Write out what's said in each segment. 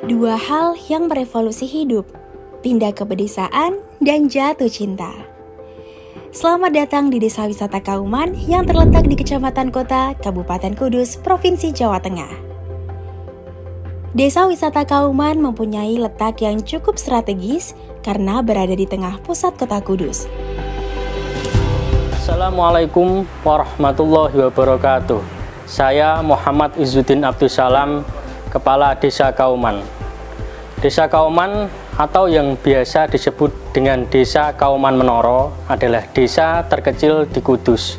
Dua hal yang merevolusi hidup, pindah ke pedesaan dan jatuh cinta. Selamat datang di Desa Wisata Kauman yang terletak di Kecamatan Kota, Kabupaten Kudus, Provinsi Jawa Tengah. Desa Wisata Kauman mempunyai letak yang cukup strategis karena berada di tengah pusat kota Kudus. Assalamualaikum warahmatullahi wabarakatuh. Saya Muhammad Izzuddin Abdussalam, Kepala Desa Kauman. Desa Kauman atau yang biasa disebut dengan Desa Kauman Menoro adalah desa terkecil di Kudus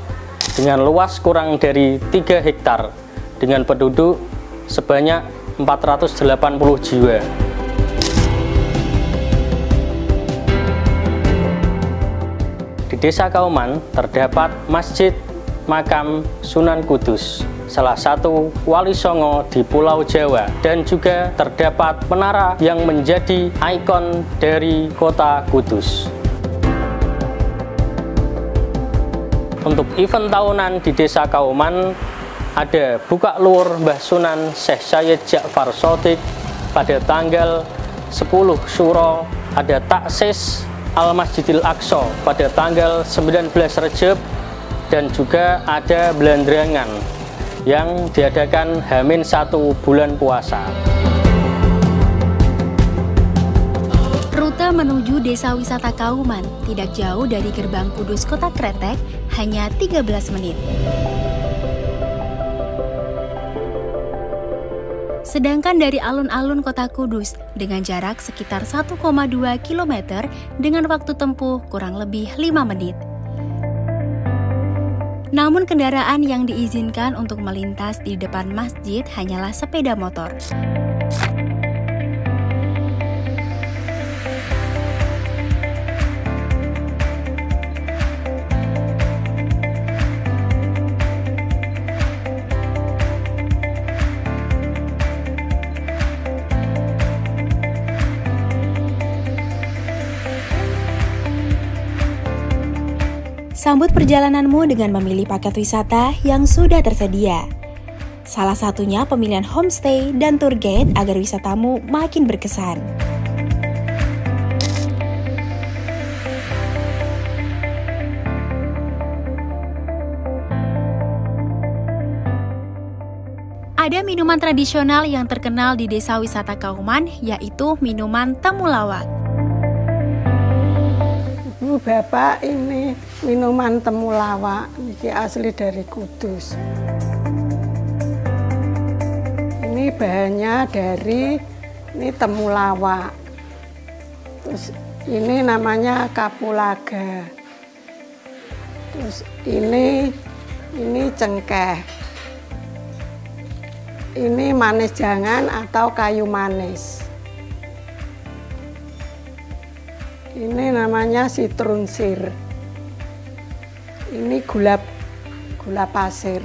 dengan luas kurang dari 3 hektar dengan penduduk sebanyak 480 jiwa. Di Desa Kauman terdapat Masjid Makam Sunan Kudus, salah satu wali songo di Pulau Jawa, dan juga terdapat menara yang menjadi ikon dari kota Kudus. Untuk event tahunan di Desa Kauman ada Buka Luhur Mbah Sunan Syekh Sayyid Ja'far Shothiq pada tanggal 10 Syuro, ada Taksis Al-Masjidil Aqsa pada tanggal 19 Rejab, dan juga ada Belandrangan yang diadakan H-1 bulan puasa. Rute menuju Desa Wisata Kauman tidak jauh dari Gerbang Kudus Kota Kretek, hanya 13 menit. Sedangkan dari alun-alun Kota Kudus dengan jarak sekitar 1,2 km dengan waktu tempuh kurang lebih 5 menit. Namun kendaraan yang diizinkan untuk melintas di depan masjid hanyalah sepeda motor. Sambut perjalananmu dengan memilih paket wisata yang sudah tersedia. Salah satunya pemilihan homestay dan tour guide agar wisatamu makin berkesan. Ada minuman tradisional yang terkenal di Desa Wisata Kauman, yaitu minuman temulawak. Bapak, ini minuman temulawak, ini asli dari Kudus. Ini bahannya dari temulawak. Terus ini namanya kapulaga. Terus ini cengkeh. Ini manis jangan atau kayu manis. Ini namanya sitrun sir. Ini gula pasir.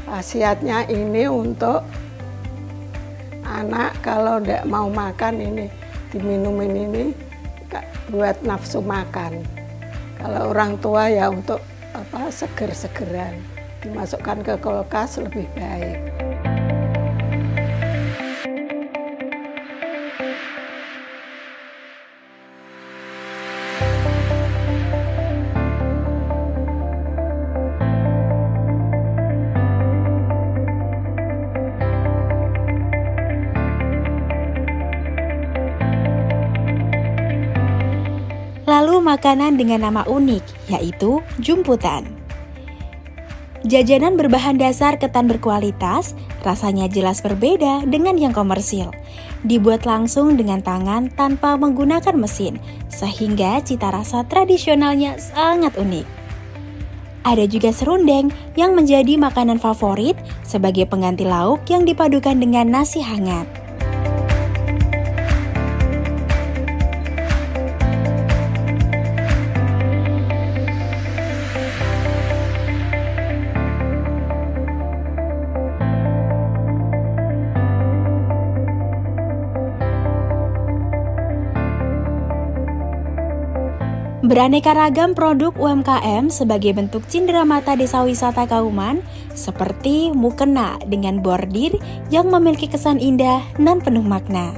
Khasiatnya ini untuk anak kalau tidak mau makan, ini diminumin ini buat nafsu makan. Kalau orang tua ya untuk seger-segeran, dimasukkan ke kulkas lebih baik. Lalu makanan dengan nama unik, yaitu jumputan. Jajanan berbahan dasar ketan berkualitas, rasanya jelas berbeda dengan yang komersil. Dibuat langsung dengan tangan tanpa menggunakan mesin, sehingga cita rasa tradisionalnya sangat unik. Ada juga serundeng yang menjadi makanan favorit sebagai pengganti lauk yang dipadukan dengan nasi hangat. Beraneka ragam produk UMKM sebagai bentuk cenderamata Desa Wisata Kauman seperti mukena dengan bordir yang memiliki kesan indah dan penuh makna.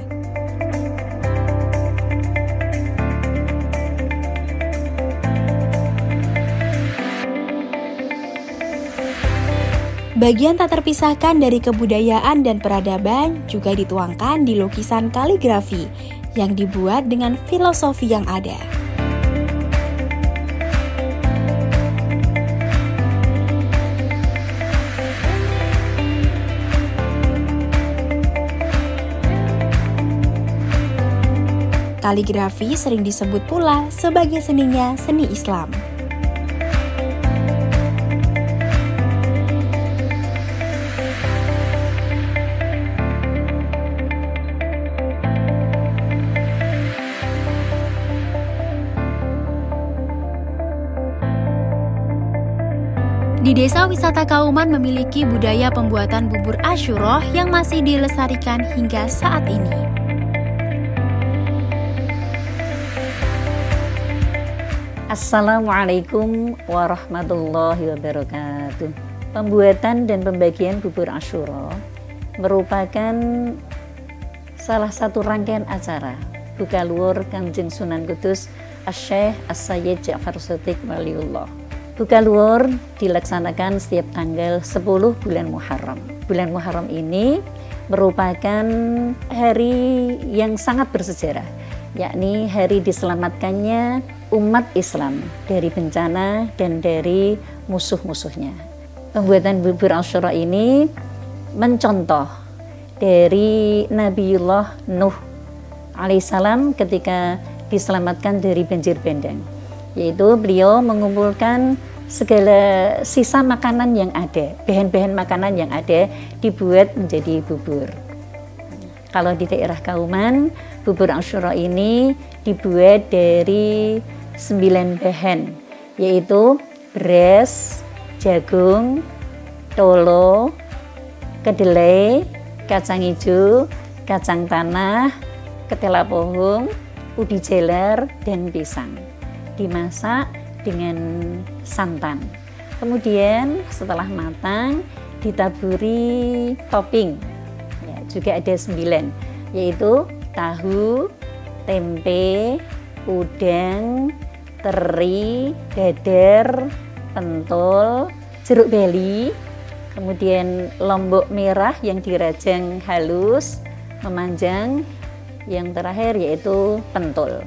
Bagian tak terpisahkan dari kebudayaan dan peradaban juga dituangkan di lukisan kaligrafi yang dibuat dengan filosofi yang ada. Kaligrafi sering disebut pula sebagai seninya seni Islam. Di Desa Wisata Kauman memiliki budaya pembuatan bubur Asyuroh yang masih dilestarikan hingga saat ini. Assalamualaikum warahmatullahi wabarakatuh. Pembuatan dan pembagian bubur Asyuroh merupakan salah satu rangkaian acara buka luar Kangjeng Sunan Kudus Asy-Syaikh As-Sayyid Ja'far Shadiq Waliullah. Buka luar dilaksanakan setiap tanggal 10 bulan Muharram. Bulan Muharram ini merupakan hari yang sangat bersejarah, yakni hari diselamatkannya umat Islam dari bencana dan dari musuh-musuhnya. Pembuatan bubur Asyuroh ini mencontoh dari Nabiullah Nuh alaihissalam ketika diselamatkan dari banjir bandang, yaitu beliau mengumpulkan segala sisa makanan yang ada, bahan-bahan makanan yang ada dibuat menjadi bubur. Kalau di daerah Kauman, bubur Asyuroh ini dibuat dari 9 bahan, yaitu beras, jagung, tolo, kedelai, kacang hijau, kacang tanah, ketela pohong, ubi jalar, dan pisang. Dimasak dengan santan. Kemudian setelah matang ditaburi topping. Ya, juga ada 9, yaitu tahu, tempe, udang, teri, dadar, pentol, jeruk bali, kemudian lombok merah yang dirajang halus, memanjang, yang terakhir yaitu pentol.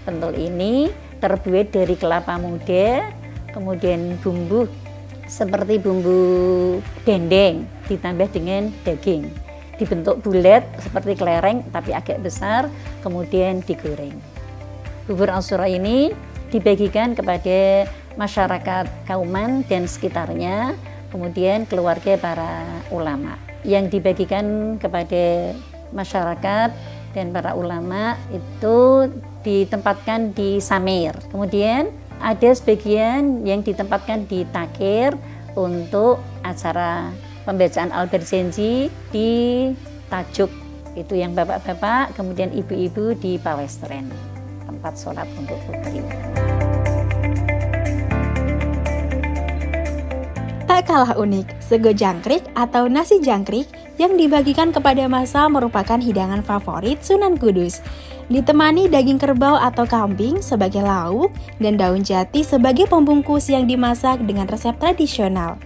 Pentol ini terbuat dari kelapa muda, kemudian bumbu seperti bumbu dendeng ditambah dengan daging, dibentuk bulat seperti kelereng tapi agak besar, kemudian digoreng. Bubur Asyuroh ini dibagikan kepada masyarakat Kauman dan sekitarnya, kemudian keluarga para ulama. Yang dibagikan kepada masyarakat dan para ulama itu ditempatkan di Samir. Kemudian ada sebagian yang ditempatkan di Takir untuk acara pembacaan Al-Berjanji di Tajuk. Itu yang bapak-bapak, kemudian ibu-ibu di Pawestren, tempat sholat untuk putri. Tak kalah unik, sego jangkrik atau nasi jangkrik yang dibagikan kepada massa merupakan hidangan favorit Sunan Kudus. Ditemani daging kerbau atau kambing sebagai lauk dan daun jati sebagai pembungkus yang dimasak dengan resep tradisional.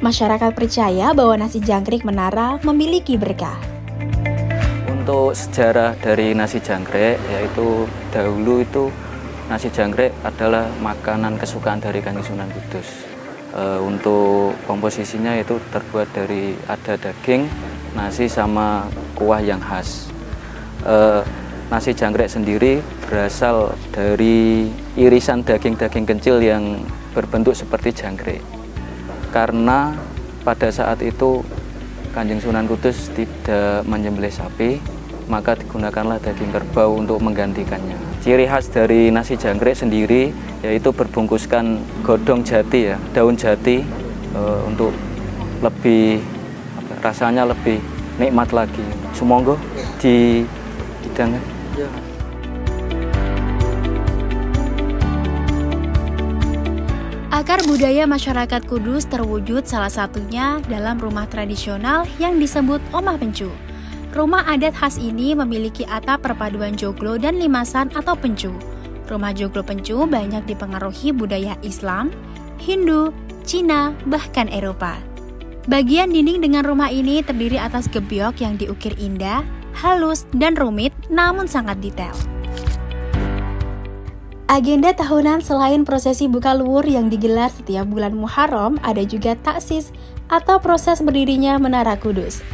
Masyarakat percaya bahwa nasi jangkrik Menara memiliki berkah. Untuk sejarah dari nasi jangkrik, yaitu dahulu itu nasi jangkrik adalah makanan kesukaan dari Kanjeng Sunan Kudus. Untuk komposisinya itu terbuat dari ada daging, nasi sama kuah yang khas. Nasi jangkrik sendiri berasal dari irisan daging-daging kecil yang berbentuk seperti jangkrik. Karena pada saat itu Kanjeng Sunan Kudus tidak menyembelih sapi, maka digunakanlah daging kerbau untuk menggantikannya. Ciri khas dari nasi jangkrik sendiri yaitu berbungkuskan godong jati ya, daun jati untuk lebih rasanya lebih nikmat lagi. Sumangga di hidangnya. Ya. Akar budaya masyarakat Kudus terwujud salah satunya dalam rumah tradisional yang disebut Omah Pencu. Rumah adat khas ini memiliki atap perpaduan joglo dan limasan atau pencu. Rumah joglo pencu banyak dipengaruhi budaya Islam, Hindu, Cina, bahkan Eropa. Bagian dinding dengan rumah ini terdiri atas gebyok yang diukir indah, halus, dan rumit namun sangat detail. Agenda tahunan selain prosesi buka luwur yang digelar setiap bulan Muharram, ada juga taksis atau proses berdirinya Menara Kudus.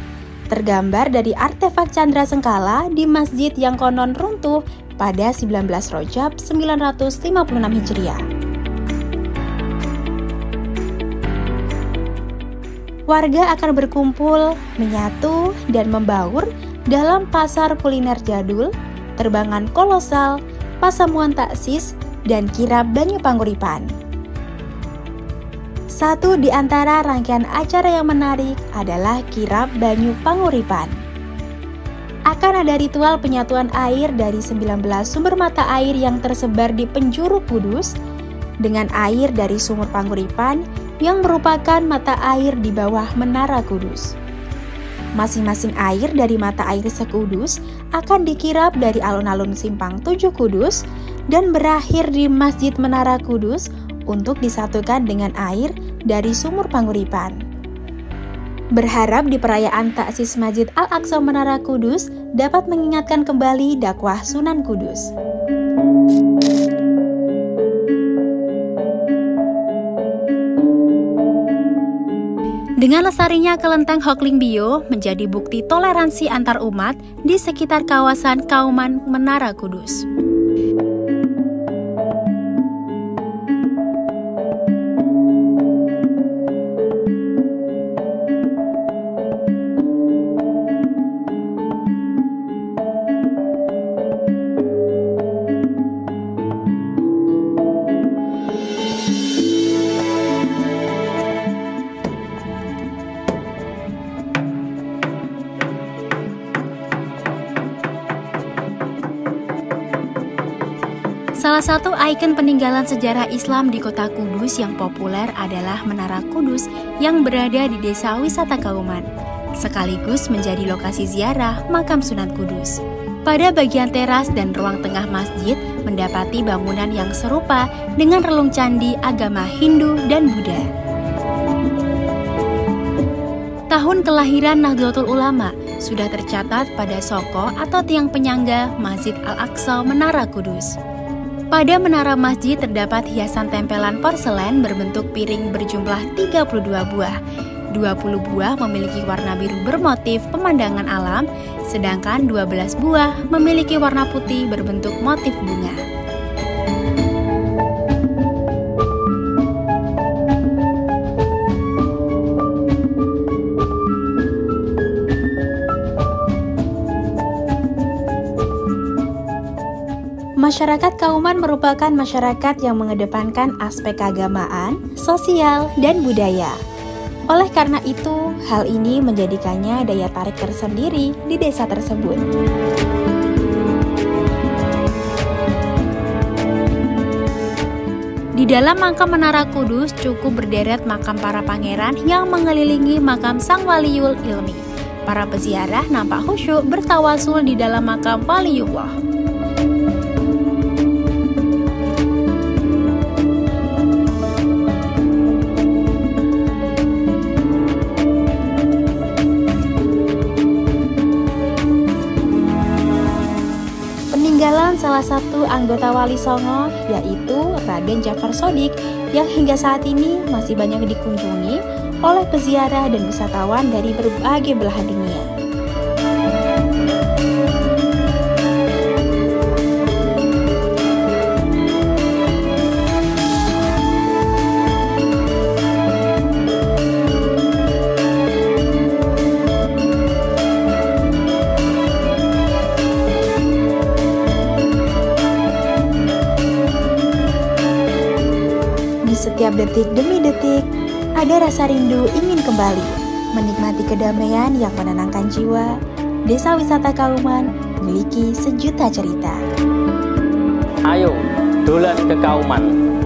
Tergambar dari artefak Candra Sengkala di masjid yang konon runtuh pada 19 Rajab 956 Hijriah. Warga akan berkumpul, menyatu, dan membaur dalam pasar kuliner jadul, terbangan kolosal, pasamuan taksis, dan kirab Banyu Panguripan. Satu di antara rangkaian acara yang menarik adalah kirab Banyu Panguripan. Akan ada ritual penyatuan air dari 19 sumber mata air yang tersebar di penjuru Kudus dengan air dari sumur Panguripan yang merupakan mata air di bawah Menara Kudus. Masing-masing air dari mata air sekudus akan dikirap dari alun-alun Simpang 7 Kudus dan berakhir di Masjid Menara Kudus untuk disatukan dengan air dari sumur Panguripan. Berharap di perayaan taksis Masjid Al-Aqsa Menara Kudus dapat mengingatkan kembali dakwah Sunan Kudus. Dengan lestarinya kelenteng Hokling Bio menjadi bukti toleransi antar umat di sekitar kawasan Kauman Menara Kudus. Salah satu ikon peninggalan sejarah Islam di kota Kudus yang populer adalah Menara Kudus yang berada di Desa Wisata Kauman, sekaligus menjadi lokasi ziarah makam Sunan Kudus. Pada bagian teras dan ruang tengah masjid mendapati bangunan yang serupa dengan relung candi agama Hindu dan Buddha. Tahun kelahiran Nahdlatul Ulama sudah tercatat pada soko atau tiang penyangga Masjid Al-Aqsa Menara Kudus. Pada menara masjid terdapat hiasan tempelan porselen berbentuk piring berjumlah 32 buah. 20 buah memiliki warna biru bermotif pemandangan alam, sedangkan 12 buah memiliki warna putih berbentuk motif bunga. Masyarakat Kauman merupakan masyarakat yang mengedepankan aspek keagamaan, sosial, dan budaya. Oleh karena itu, hal ini menjadikannya daya tarik tersendiri di desa tersebut. Di dalam makam Menara Kudus cukup berderet makam para pangeran yang mengelilingi makam Sang Waliul Ilmi. Para peziarah nampak khusyuk bertawasul di dalam makam Waliullah. Peninggalan salah satu anggota Wali Songo yaitu Raden Jafar Sodik yang hingga saat ini masih banyak dikunjungi oleh peziarah dan wisatawan dari berbagai belahan dunia. Setiap detik demi detik, ada rasa rindu ingin kembali, menikmati kedamaian yang menenangkan jiwa. Desa Wisata Kauman memiliki sejuta cerita. Ayo, dolan ke Kauman.